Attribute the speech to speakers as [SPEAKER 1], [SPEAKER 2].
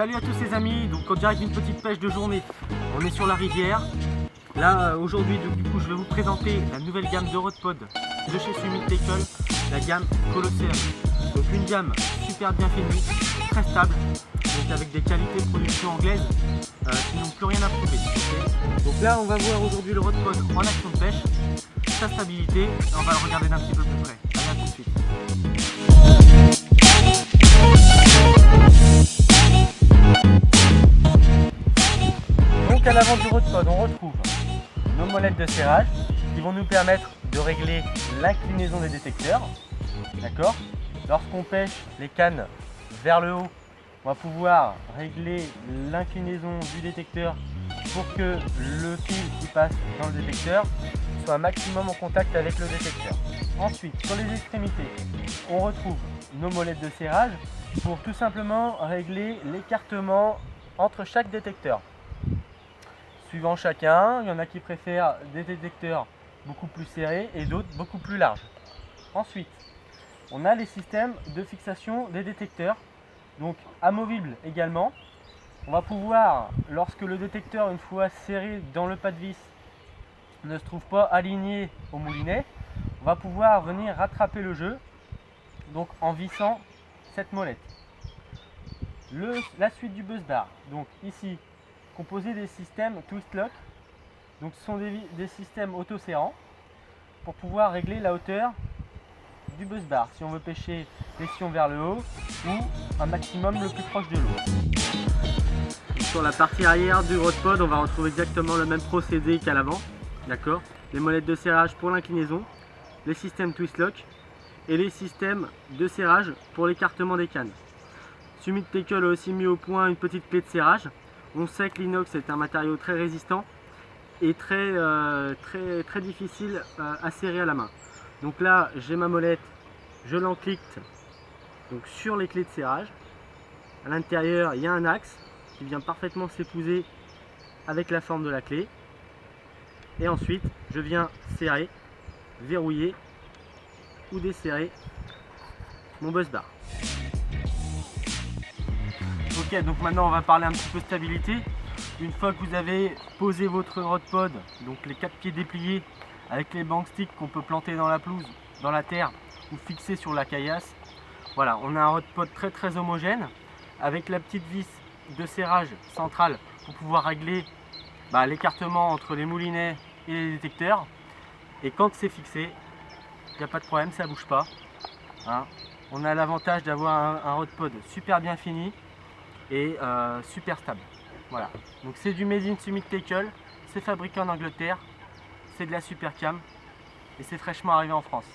[SPEAKER 1] Salut à tous les amis, donc en direct d'une petite pêche de journée, on est sur la rivière. Là aujourd'hui du coup je vais vous présenter la nouvelle gamme de Rodpod de chez Summit Tackle, la gamme Colosseum. Donc une gamme super bien finie, très stable, donc avec des qualités de production anglaise qui n'ont plus rien à prouver. Donc là on va voir aujourd'hui le Rodpod en action de pêche, sa stabilité, et on va le regarder d'un petit peu plus près. Allez, à tout de suite. Donc à l'avant du Rodpod, on retrouve nos molettes de serrage qui vont nous permettre de régler l'inclinaison des détecteurs. D'accord ? Lorsqu'on pêche les cannes vers le haut, on va pouvoir régler l'inclinaison du détecteur pour que le fil qui passe dans le détecteur soit un maximum en contact avec le détecteur. Ensuite, sur les extrémités, on retrouve nos molettes de serrage pour tout simplement régler l'écartement entre chaque détecteur. Suivant chacun, il y en a qui préfèrent des détecteurs beaucoup plus serrés et d'autres beaucoup plus larges. Ensuite, on a les systèmes de fixation des détecteurs, donc amovibles également. On va pouvoir, lorsque le détecteur, une fois serré dans le pas de vis, ne se trouve pas aligné au moulinet, on va pouvoir venir rattraper le jeu, donc en vissant cette molette. La suite du buzz bar, donc ici, composé des systèmes twist lock, donc ce sont des systèmes auto-serrants pour pouvoir régler la hauteur du buzz bar si on veut pêcher les sillons vers le haut ou un maximum le plus proche de l'eau. Sur la partie arrière du Rodpod, on va retrouver exactement le même procédé qu'à l'avant. D'accord, les molettes de serrage pour l'inclinaison, les systèmes twist lock et les systèmes de serrage pour l'écartement des cannes. Summit Tackle a aussi mis au point une petite clé de serrage. On sait que l'inox est un matériau très résistant et très difficile à serrer à la main. Donc là, j'ai ma molette, je l'enclique donc sur les clés de serrage. À l'intérieur, il y a un axe qui vient parfaitement s'épouser avec la forme de la clé. Et ensuite, je viens serrer, verrouiller ou desserrer mon buzz bar. Ok, donc maintenant on va parler un petit peu stabilité. Une fois que vous avez posé votre Rodpod, donc les 4 pieds dépliés avec les bank sticks qu'on peut planter dans la pelouse, dans la terre ou fixer sur la caillasse, voilà, on a un Rodpod très homogène avec la petite vis de serrage centrale pour pouvoir régler l'écartement entre les moulinets et les détecteurs. Et quand c'est fixé, il n'y a pas de problème, ça ne bouge pas. Hein. On a l'avantage d'avoir un Rodpod super bien fini et super stable. Voilà. Donc c'est du Made in Summit Tackle, c'est fabriqué en Angleterre, c'est de la super cam et c'est fraîchement arrivé en France.